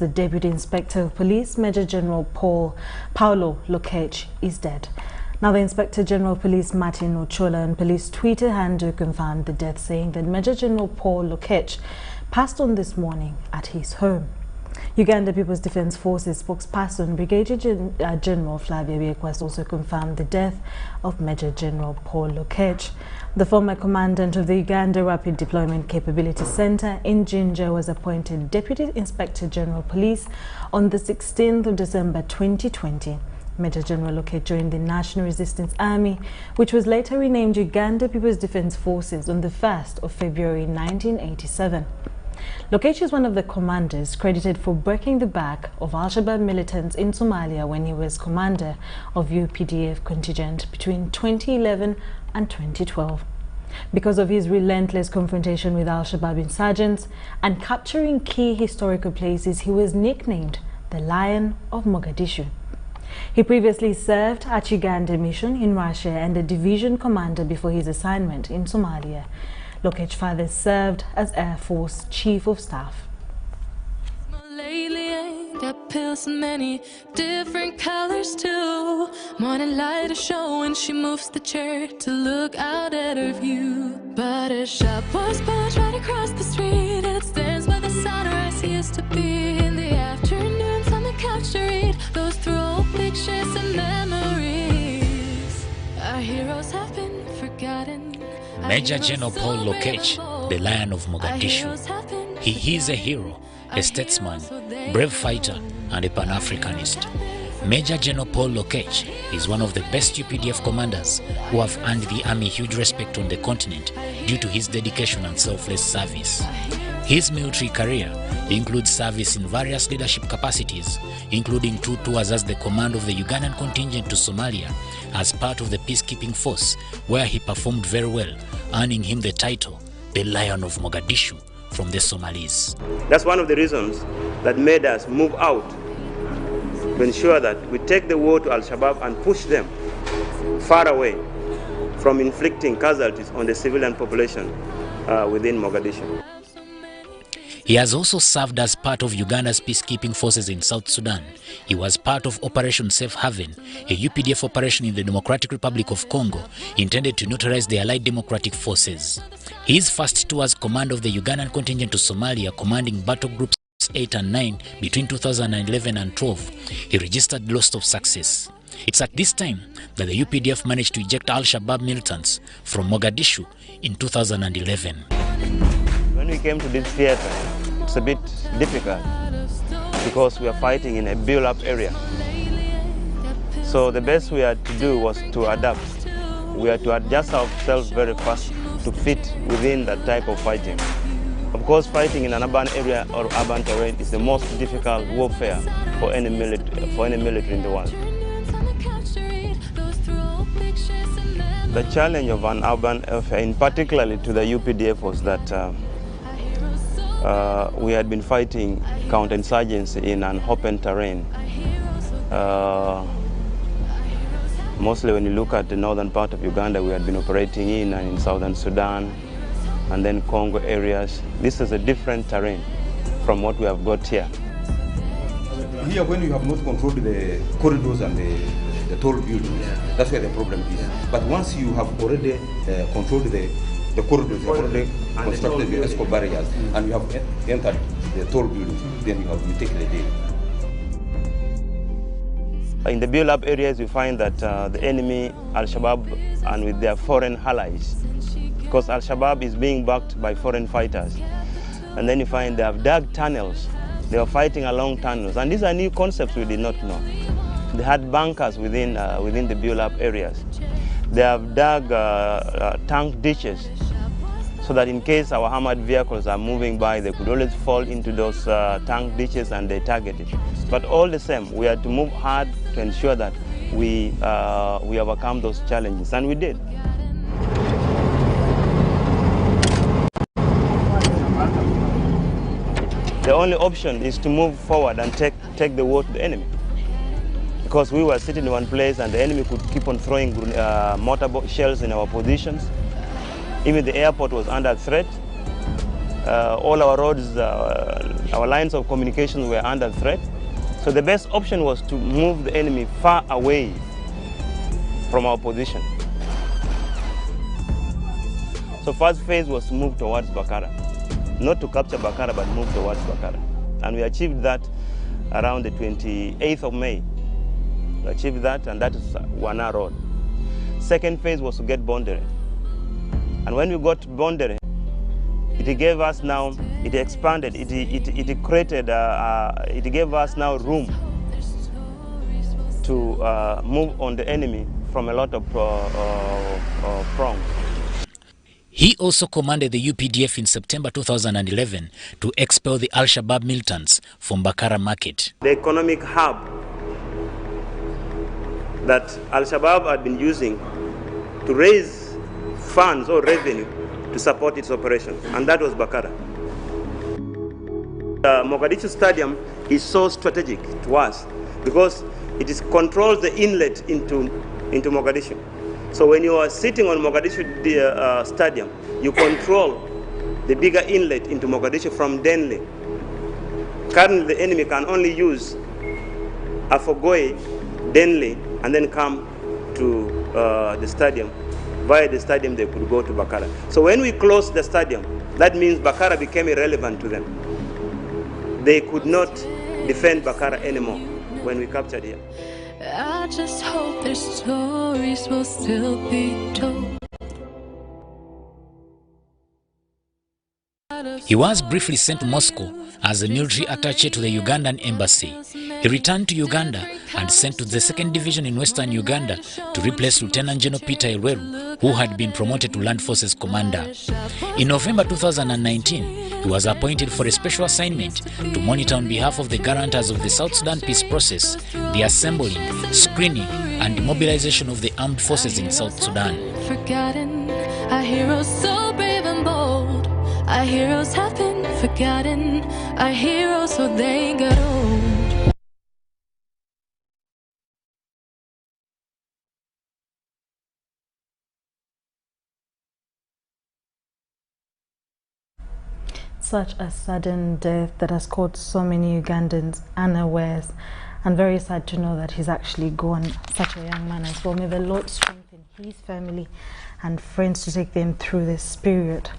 The Deputy Inspector of Police, Major General Paulo Lokech, is dead. Now, the Inspector General of Police, Martin Ochola, and police Twitter handle confirmed the death, saying that Major General Paul Lokech passed on this morning at his home. Uganda People's Defense Forces spokesperson Brigadier General Flavia Biequest also confirmed the death of Major General Paul Lokech. The former commandant of the Uganda Rapid Deployment Capability Center in Jinja was appointed Deputy Inspector General Police on the 16th of December 2020. Major General Lokech joined the National Resistance Army, which was later renamed Uganda People's Defense Forces on the 1st of February 1987. Lokech is one of the commanders credited for breaking the back of Al-Shabaab militants in Somalia when he was commander of UPDF contingent between 2011 and 2012. Because of his relentless confrontation with Al-Shabaab insurgents and capturing key historical places, he was nicknamed the Lion of Mogadishu. He previously served at Uganda mission in Russia and a division commander before his assignment in Somalia. Lokech further served as Air Force Chief of Staff. Got pills in many different colors too. Morning light is showing, she moves the chair to look out at her view. But her shop was built right across the street, and it stands by the sunrise. He used to be in the afternoons on the couch to read those through old pictures and memories. Our heroes have been forgotten. Major General Paul Lokech, the Lion of Mogadishu. He is a hero, a statesman, brave fighter, and a Pan-Africanist. Major General Paul Lokech is one of the best UPDF commanders who have earned the Army huge respect on the continent due to his dedication and selfless service. His military career includes service in various leadership capacities, including 2 tours as the command of the Ugandan contingent to Somalia as part of the peacekeeping force, where he performed very well, earning him the title, the Lion of Mogadishu, from the Somalis. That's one of the reasons that made us move out to ensure that we take the war to Al-Shabaab and push them far away from inflicting casualties on the civilian population within Mogadishu. He has also served as part of Uganda's peacekeeping forces in South Sudan. He was part of Operation Safe Haven, a UPDF operation in the Democratic Republic of Congo intended to neutralize the Allied Democratic Forces. His first tour as commander of the Ugandan contingent to Somalia, commanding battle groups 8 and 9 between 2011 and 12, he registered lots of success. It's at this time that the UPDF managed to eject Al-Shabaab militants from Mogadishu in 2011. When we came to this theater, it's a bit difficult because we are fighting in a built-up area. So the best we had to do was to adapt. We had to adjust ourselves very fast to fit within that type of fighting. Of course, fighting in an urban area or urban terrain is the most difficult warfare for any military in the world. The challenge of an urban warfare, in particularly to the UPDF, was that we had been fighting counterinsurgency in an open terrain. Mostly when you look at the northern part of Uganda, we had been operating in and in southern Sudan and then Congo areas. This is a different terrain from what we have got here. Here, when you have not controlled the corridors and the tall buildings, that's where the problem is. But once you have already controlled the corridors, you have already constructed the escort barriers, and you have entered the tall buildings, then you take the day. In the build-up areas, we find that the enemy, Al-Shabaab, and with their foreign allies, because Al-Shabaab is being backed by foreign fighters. And then you find they have dug tunnels. They are fighting along tunnels. And these are new concepts we did not know. They had bunkers within the build-up areas. They have dug tank ditches so that in case our armored vehicles are moving by, they could always fall into those tank ditches and they target it. But all the same, we had to move hard to ensure that we overcome those challenges, and we did. The only option is to move forward and take the war to the enemy. Because we were sitting in one place and the enemy could keep on throwing mortar shells in our positions. Even the airport was under threat. All our roads, our lines of communication were under threat. So the best option was to move the enemy far away from our position. So first phase was to move towards Bakara. Not to capture Bakara, but move towards Bakara. And we achieved that around the 28th of May. We achieved that, and that is Wana Road. Second phase was to get Bondere. And when we got Bondere, it gave us now, it expanded, it created, it gave us now room to move on the enemy from a lot of prongs. He also commanded the UPDF in September 2011 to expel the Al-Shabaab militants from Bakara Market. The economic hub that Al-Shabaab had been using to raise funds or revenue to support its operation, and that was Bakara. The Mogadishu Stadium is so strategic to us because it controls the inlet into Mogadishu. So when you are sitting on Mogadishu Stadium, you control the bigger inlet into Mogadishu from Denley. Currently, the enemy can only use Afogoye, Denley, and then come to the stadium. Via the stadium, they could go to Bakara. So when we closed the stadium, that means Bakara became irrelevant to them. They could not defend Bakara anymore when we captured here. I just hope their stories will still be told. He was briefly sent to Moscow as a military attaché to the Ugandan embassy. He returned to Uganda and sent to the 2nd Division in Western Uganda to replace Lieutenant General Peter Elweru, who had been promoted to Land Forces Commander. In November 2019, he was appointed for a special assignment to monitor on behalf of the guarantors of the South Sudan peace process, the assembling, screening, and demobilization of the armed forces in South Sudan. Forgotten, our heroes so brave and bold. Our heroes have been forgotten. Our heroes so they got old. Such a sudden death that has caught so many Ugandans unawares, and very sad to know that he's actually gone, such a young man as well. May the Lord strengthen his family and friends to take them through this period.